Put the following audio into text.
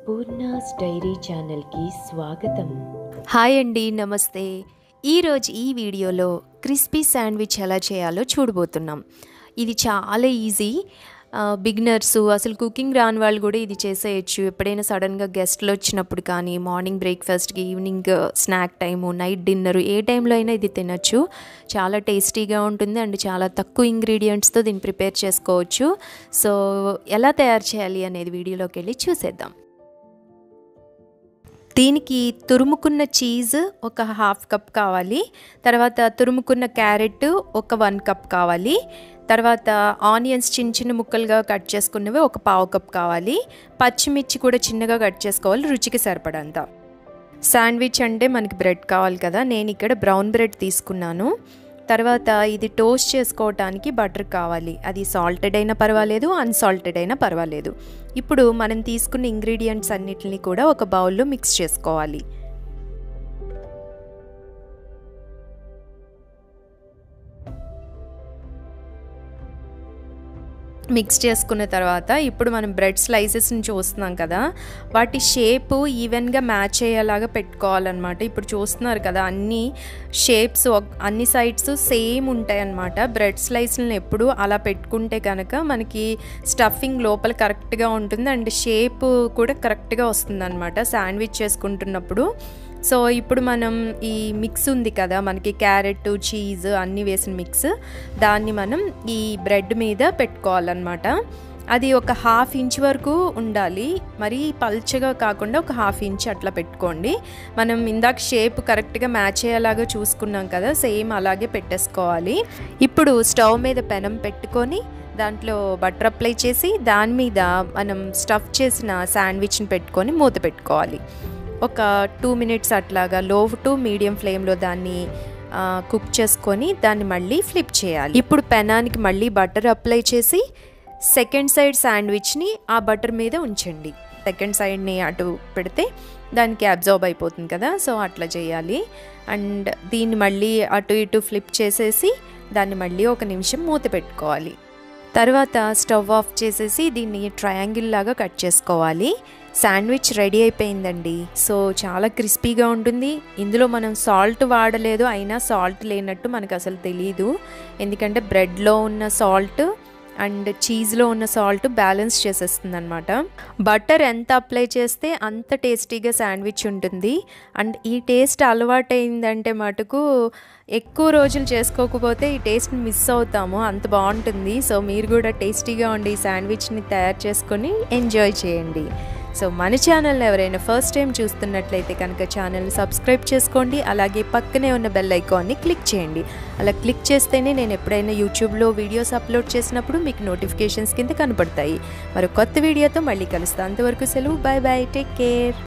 Poorna's dairy ఛానల్కి స్వాగతం. Hi అండి, నమస్తే. ఈరోజు ఈ వీడియోలో క్రిస్పీ శాండ్విచ్ ఎలా చేయాలో చూడబోతున్నాం. ఇది చాలా ఈజీ. బిగినర్స్, అసలు కుకింగ్ రాని వాళ్ళు కూడా ఇది చేసేయచ్చు. ఎప్పుడైనా సడన్గా గెస్ట్లు వచ్చినప్పుడు కానీ, మార్నింగ్ బ్రేక్ఫాస్ట్కి, evening snack time, night dinner, ఏ టైంలో అయినా ఇది తినచ్చు. చాలా టేస్టీగా ఉంటుంది అండ్ చాలా తక్కువ ఇంగ్రీడియంట్స్తో దీన్ని ప్రిపేర్ చేసుకోవచ్చు. సో ఎలా తయారు చేయాలి అనేది వీడియోలోకి వెళ్ళి చూసేద్దాం. దీనికి తురుముకున్న చీజ్ ఒక 1/2 కప్ కావాలి. తర్వాత తురుముకున్న క్యారెట్ ఒక 1 కప్ కావాలి. తర్వాత ఆనియన్స్ చిన్న చిన్న ముక్కలుగా కట్ చేసుకున్నవి ఒక 1/4 కప్ కావాలి. పచ్చిమిర్చి కూడా చిన్నగా కట్ చేసుకోవాలి, రుచికి సరిపడంత. శాండ్విచ్ అంటే మనకి బ్రెడ్ కావాలి కదా, నేను ఇక్కడ బ్రౌన్ బ్రెడ్ తీసుకున్నాను. తర్వాత ఇది టోస్ట్ చేసుకోవటానికి బటర్ కావాలి. అది సాల్టెడ్ అయినా పర్వాలేదు, అన్సాల్టెడ్ అయినా పర్వాలేదు. ఇప్పుడు మనం తీసుకున్న ఇంగ్రీడియంట్స్ అన్నిటిని కూడా ఒక బౌల్లో మిక్స్ చేసుకోవాలి. మిక్స్ చేసుకున్న తర్వాత ఇప్పుడు మనం బ్రెడ్ స్లైసెస్ని చూస్తున్నాం కదా, వాటి షేపు ఈవెన్గా మ్యాచ్ అయ్యేలాగా పెట్టుకోవాలన్నమాట. ఇప్పుడు చూస్తున్నారు కదా, అన్ని షేప్స్ అన్ని సైడ్స్ సేమ్ ఉంటాయి అన్నమాట. బ్రెడ్ స్లైస్లను ఎప్పుడు అలా పెట్టుకుంటే కనుక మనకి స్టఫింగ్ లోపల కరెక్ట్గా ఉంటుంది అండ్ షేప్ కూడా కరెక్ట్గా వస్తుంది అన్నమాట శాండ్విచ్ చేసుకుంటున్నప్పుడు. సో ఇప్పుడు మనం ఈ మిక్స్ ఉంది కదా, మనకి క్యారెట్, చీజ్ అన్నీ వేసిన మిక్స్, దాన్ని మనం ఈ బ్రెడ్ మీద పెట్టుకోవాలన్నమాట. అది ఒక 1/2 ఇంచ్ వరకు ఉండాలి, మరి పల్చగా కాకుండా ఒక 1/2 ఇంచ్ అట్లా పెట్టుకోండి. మనం ఇందాక షేప్ కరెక్ట్గా మ్యాచ్ అయ్యేలాగా చూసుకున్నాం కదా, సేమ్ అలాగే పెట్టేసుకోవాలి. ఇప్పుడు స్టవ్ మీద పెనం పెట్టుకొని దాంట్లో బటర్ అప్లై చేసి దాని మీద మనం స్టఫ్ చేసిన శాండ్విచ్ని పెట్టుకొని మూత పెట్టుకోవాలి. ఒక 2 మినిట్స్ అట్లాగా లో టు మీడియం ఫ్లేమ్లో దాన్ని కుక్ చేసుకొని దాన్ని మళ్ళీ ఫ్లిప్ చేయాలి. ఇప్పుడు పెనానికి మళ్ళీ బటర్ అప్లై చేసి సెకండ్ సైడ్ శాండ్విచ్ని ఆ బటర్ మీద ఉంచండి. సెకండ్ సైడ్ని అటు పెడితే దానికి అబ్జార్బ్ అయిపోతుంది కదా, సో అట్లా చేయాలి. అండ్ దీన్ని మళ్ళీ అటు ఇటు ఫ్లిప్ చేసేసి దాన్ని మళ్ళీ 1 నిమిషం మూత పెట్టుకోవాలి. తర్వాత స్టవ్ ఆఫ్ చేసేసి దీన్ని ట్రయాంగిల్ లాగా కట్ చేసుకోవాలి. శాండ్విచ్ రెడీ అయిపోయిందండి. సో చాలా క్రిస్పీగా ఉంటుంది. ఇందులో మనం సాల్ట్ వాడలేదు, అయినా సాల్ట్ లేనట్టు మనకు అసలు తెలీదు, ఎందుకంటే బ్రెడ్లో ఉన్న సాల్ట్ అండ్ చీజ్లో ఉన్న సాల్ట్ బ్యాలెన్స్ చేసేస్తుంది అనమాట. బటర్ ఎంత అప్లై చేస్తే అంత టేస్టీగా శాండ్విచ్ ఉంటుంది. అండ్ ఈ టేస్ట్ అలవాటైందంటే మటుకు ఎక్కువ రోజులు చేసుకోకపోతే ఈ టేస్ట్ని మిస్ అవుతాము, అంత బాగుంటుంది. సో మీరు కూడా టేస్టీగా ఉండి ఈ శాండ్విచ్ని తయారు చేసుకొని ఎంజాయ్ చేయండి. సో మన ఛానల్ని ఎవరైనా ఫస్ట్ టైం చూస్తున్నట్లయితే కనుక ఛానల్ని సబ్స్క్రైబ్ చేసుకోండి. అలాగే పక్కనే ఉన్న బెల్ ఐకాన్ని క్లిక్ చేయండి. అలా క్లిక్ చేస్తేనే నేను ఎప్పుడైనా యూట్యూబ్లో వీడియోస్ అప్లోడ్ చేసినప్పుడు మీకు నోటిఫికేషన్స్ కింద కనపడతాయి. మరో కొత్త వీడియోతో మళ్ళీ కలుస్తాను. అంతవరకు సెలవు, బాయ్ బాయ్, టేక్ కేర్.